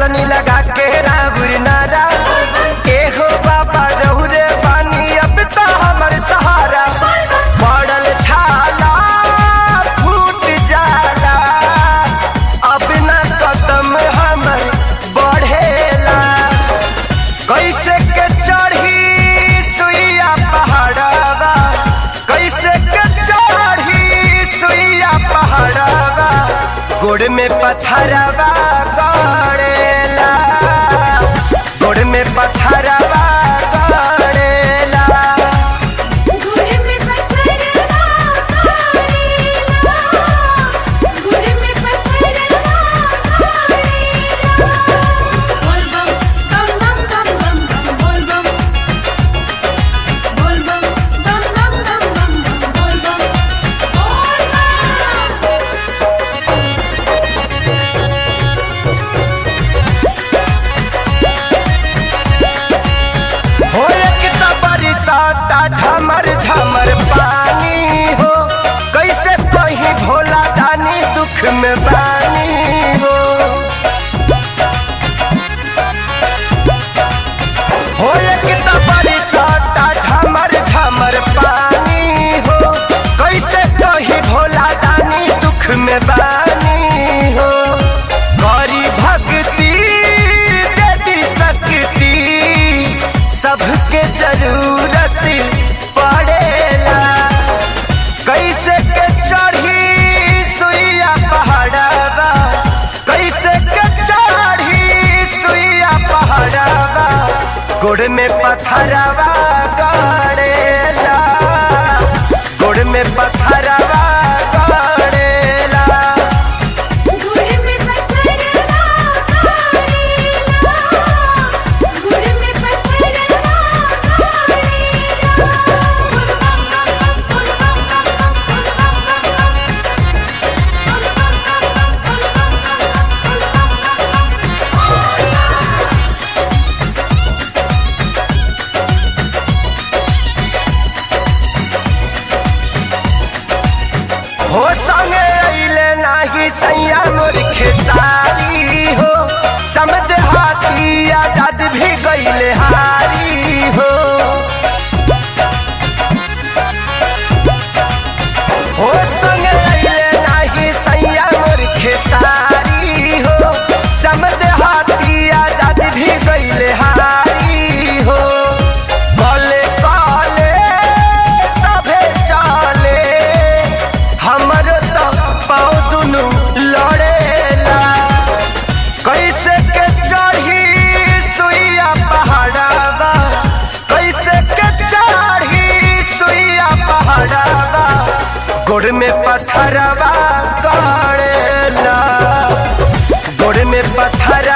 चलनी लगा के रावुर नारा के हो बाबा रहुरे पानी अब तो हमर सहारा पड़ल छाला फूट जाला अब न कदम हमर बढ़ेला कैसे के चढ़ी सुइया पहाड़वा कैसे के चढ़ी सुइया पहाड़वा गोड़ में पत्थरवा गड़ेला गोड़ में पत्थरवा गड़ेला गुड़ में पत्थरवा गड़ेला गुड़ में पत्थरवा गड़ेला बोल बम बम बम बम बोल बम बोल बम बम बम बम बोल बम हो एक तो बरसाता झमर झमर पानी हो कैसे कहीं भोला दानी दुख में बानी हो एक तो बरसाता झमर झमर पानी हो कैसे कहीं भोला दानी दुख में बानी हो गौरी भक्ति दे दी शक्ति सबके जरूरत पड़ेला कैसे के चढ़ी सुइया पहाड़वा कैसे के चढ़ी सुइया पहाड़वा गोड़ में पत्थरवा गड़ेला गोड़ में पत्थरवा गड़ेला गुड़ में पत्थरवा गड़ेला गुड़ में पत्थरवा गड़ेला हो संगे अइले नाही सैया मोर खेसारी हो समद हाथी आजाद भी गइले हारी हो संगे अइले नाही सैया मोर खेसारी हो समद हाथी आजाद भी गइले हारी हो कले कले सभे चले हमर तो पाँव दुनु लड़ेला कैसे के चढ़ी सुइया पहाड़वा कैसे के चढ़ी सुइया पहाड़वा गोड़ में पत्थरवा गड़ेला गोड़ में पत्थर